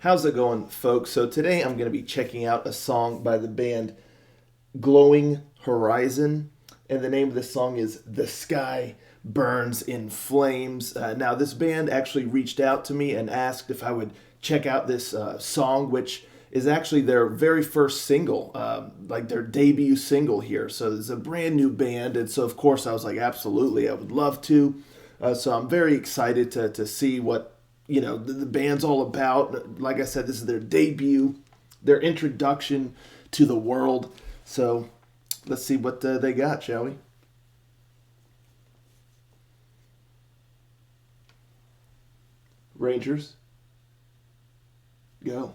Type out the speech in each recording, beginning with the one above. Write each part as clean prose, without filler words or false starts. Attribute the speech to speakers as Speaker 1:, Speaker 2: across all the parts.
Speaker 1: How's it going, folks? So today I'm going to be checking out a song by the band Glowing Horizon, and the name of this song is "The Sky Burns in Flames." Now, this band actually reached out to me and asked if I would check out this song, which is actually their very first single, like their debut single here. So it's a brand new band, and so of course I was like, absolutely, I would love to. So I'm very excited to see what the band's all about. Like I said, this is their debut, their introduction to the world. So let's see what they got, shall we? Rangers, go.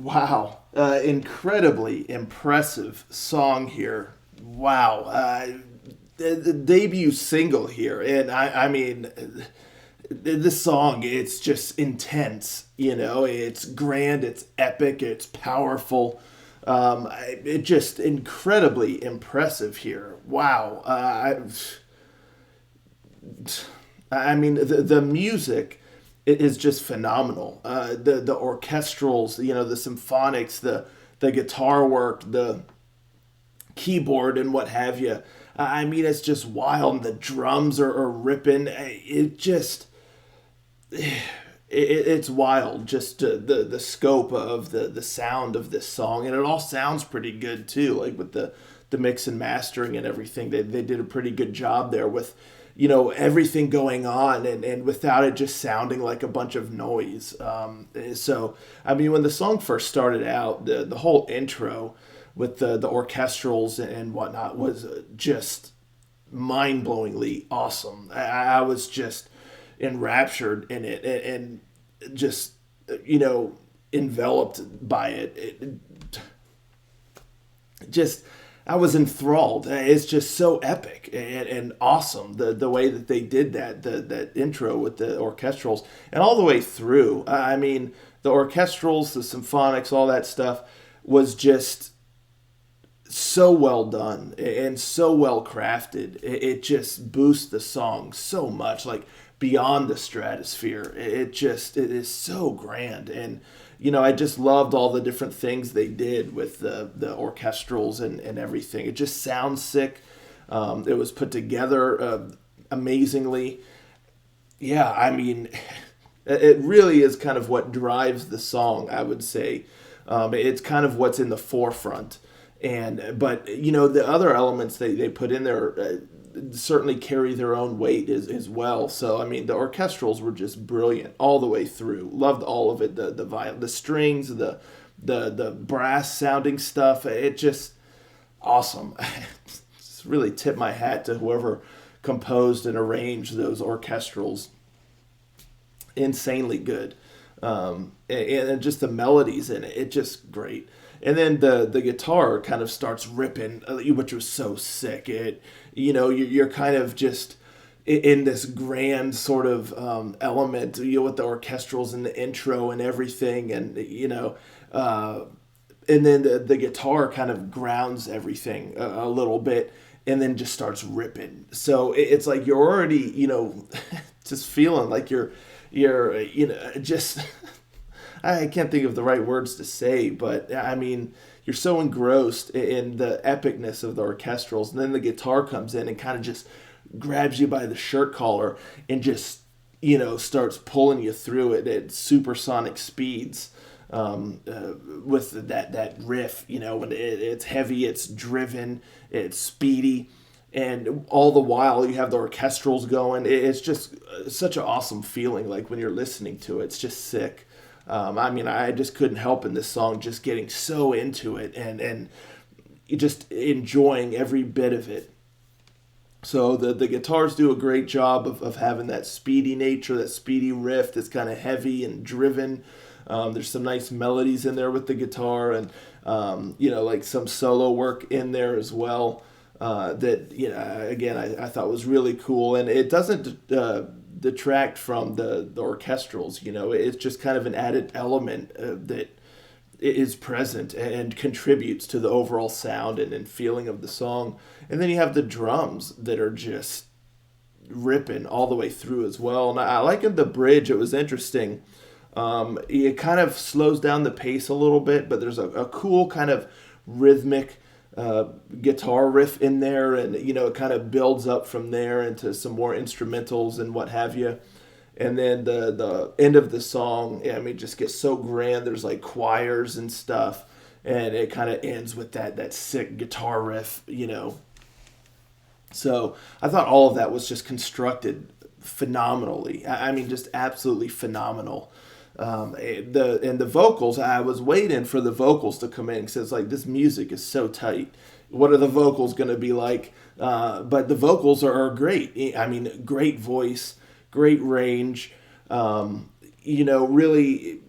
Speaker 1: Wow. Incredibly impressive song here. Wow. The debut single here. And I mean, this song, it's just intense. It's grand, it's epic, it's powerful. It just incredibly impressive here. Wow. I mean, the music is just phenomenal. The orchestrals, the symphonics, the guitar work, the keyboard, and what have you. I mean, it's just wild. And the drums are ripping. It's wild. Just the scope of the sound of this song, and it all sounds pretty good too. Like with the mix and mastering and everything, they did a pretty good job there with everything going on, and without it just sounding like a bunch of noise. So I mean, when the song first started out, the whole intro with the orchestrals and whatnot was just mind-blowingly awesome. I was just enraptured in it, and just enveloped by it. Just I was enthralled. It's just so epic and awesome the way that they did that intro with the orchestrals and all the way through. I mean, the orchestrals, the symphonics, all that stuff was just so well done and so well crafted. It just boosts the song so much, like beyond the stratosphere. It is so grand. And I just loved all the different things they did with the orchestrals and everything. It just sounds sick. It was put together amazingly. Yeah, I mean, it really is kind of what drives the song, I would say. It's kind of what's in the forefront. But the other elements they put in there certainly carry their own weight as well. So I mean, the orchestrals were just brilliant all the way through. Loved all of it. The strings, the brass sounding stuff. It just awesome. Just really tip my hat to whoever composed and arranged those orchestrals. Insanely good. And just the melodies in it. It just great. And then the guitar kind of starts ripping, which was so sick. You're kind of just in this grand sort of element, with the orchestrals and the intro and everything, and then the guitar kind of grounds everything a little bit, and then just starts ripping. So it's like you're already, just feeling like you're just. I can't think of the right words to say, but I mean, you're so engrossed in the epicness of the orchestrals, and then the guitar comes in and kind of just grabs you by the shirt collar and just, starts pulling you through it at supersonic speeds. With that riff, when it's heavy, it's driven, it's speedy, and all the while you have the orchestrals going. It's just such an awesome feeling. Like when you're listening to it, it's just sick. I mean, I just couldn't help in this song just getting so into it and just enjoying every bit of it. So the guitars do a great job of having that speedy nature, that speedy riff that's kind of heavy and driven. There's some nice melodies in there with the guitar, and like some solo work in there as well. That again, I thought was really cool, and it doesn't detract from the orchestrals. It's just kind of an added element that is present and contributes to the overall sound and feeling of the song. And then you have the drums that are just ripping all the way through as well. And I like in the bridge, it was interesting. It kind of slows down the pace a little bit, but there's a cool kind of rhythmic guitar riff in there, and it kind of builds up from there into some more instrumentals and what have you. And then the end of the song, I mean, just gets so grand. There's like choirs and stuff, and it kind of ends with that sick guitar riff. So I thought all of that was just constructed phenomenally. I mean, just absolutely phenomenal. The vocals, I was waiting for the vocals to come in because it's like, this music is so tight. What are the vocals going to be like? But the vocals are great. I mean, great voice, great range. Really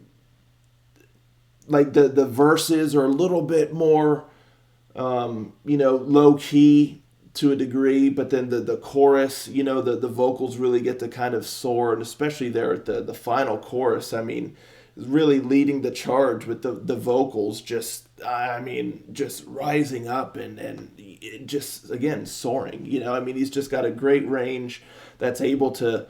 Speaker 1: like the verses are a little bit more low key to a degree, but then the chorus, the vocals really get to kind of soar, and especially there at the final chorus, I mean, really leading the charge with the vocals, just rising up and it just again soaring. I mean, he's just got a great range that's able to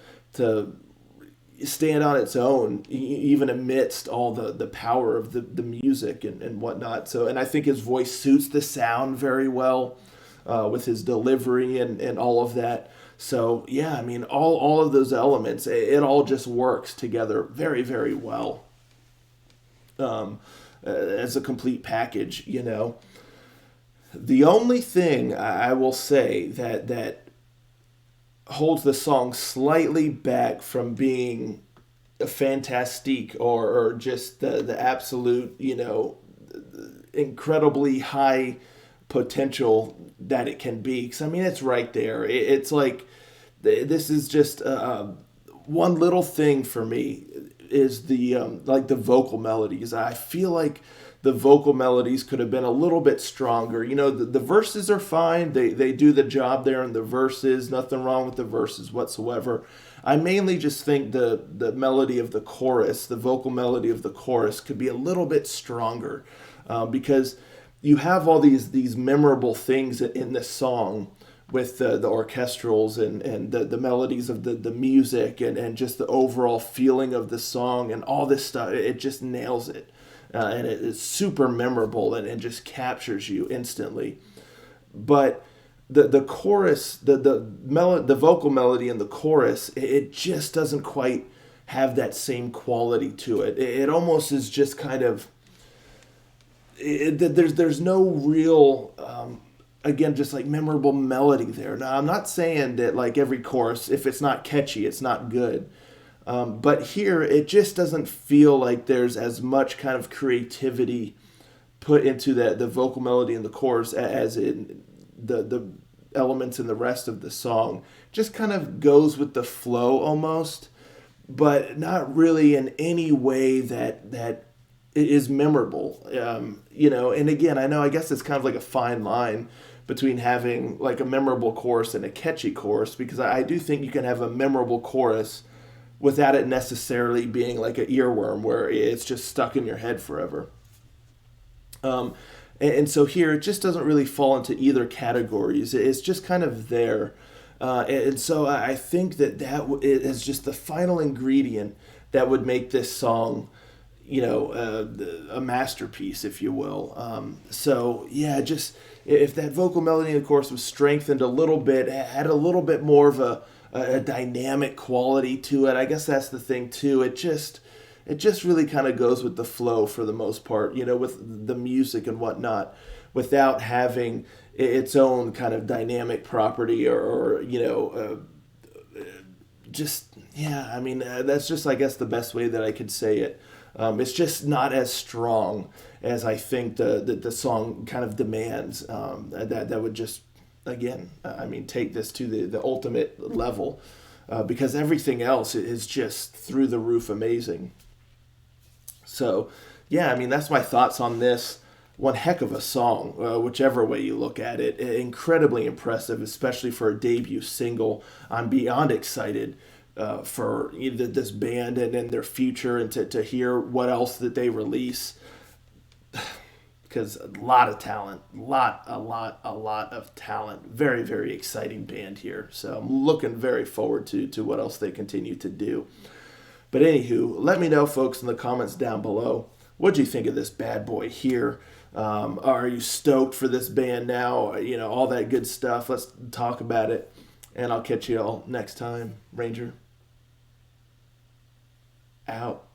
Speaker 1: stand on its own, even amidst all the power of the music and whatnot. So, and I think his voice suits the sound very well, with his delivery and all of that. So, yeah, I mean, all of those elements, it all just works together very, very well, as a complete package. The only thing I will say that holds the song slightly back from being a fantastique or just the absolute, incredibly high potential that it can be. Because, I mean, it's right there. It's like, this is just one little thing for me is the vocal melodies. I feel like the vocal melodies could have been a little bit stronger. The verses are fine. They do the job there in the verses. Nothing wrong with the verses whatsoever. I mainly just think the melody of the chorus, the vocal melody of the chorus, could be a little bit stronger, because you have all these memorable things in this song with the orchestrals and the melodies of the music and just the overall feeling of the song and all this stuff. It just nails it. And it's super memorable and just captures you instantly. But the chorus, the vocal melody in the chorus, it just doesn't quite have that same quality to it. It almost is just kind of, there's no real, again, just like memorable melody there. Now, I'm not saying that like every chorus, if it's not catchy, it's not good. But here, it just doesn't feel like there's as much kind of creativity put into the vocal melody in the chorus as in the elements in the rest of the song. Just kind of goes with the flow almost, but not really in any way that it is memorable. And again, I guess it's kind of like a fine line between having like a memorable chorus and a catchy chorus, because I do think you can have a memorable chorus without it necessarily being like an earworm where it's just stuck in your head forever. And so here, it just doesn't really fall into either categories. It's just kind of there. And so I think that is just the final ingredient that would make this song, a masterpiece, if you will. So yeah, just if that vocal melody, of course, was strengthened a little bit, had a little bit more of a dynamic quality to it. I guess that's the thing too. It just really kind of goes with the flow for the most part, with the music and whatnot, without having its own kind of dynamic property or just, yeah, I mean, that's just, I guess, the best way that I could say it. It's just not as strong as I think the song kind of demands. That would just, again, I mean, take this to the ultimate level, because everything else is just through the roof amazing. So, yeah, I mean, that's my thoughts on this. One heck of a song, whichever way you look at it. Incredibly impressive, especially for a debut single. I'm beyond excited for this band and their future, and to hear what else that they release. Because a lot of talent, a lot of talent. Very, very exciting band here. So I'm looking very forward to what else they continue to do. But anywho, let me know, folks, in the comments down below. What do you think of this bad boy here? Are you stoked for this band now? All that good stuff. Let's talk about it. And I'll catch you all next time. Ranger out.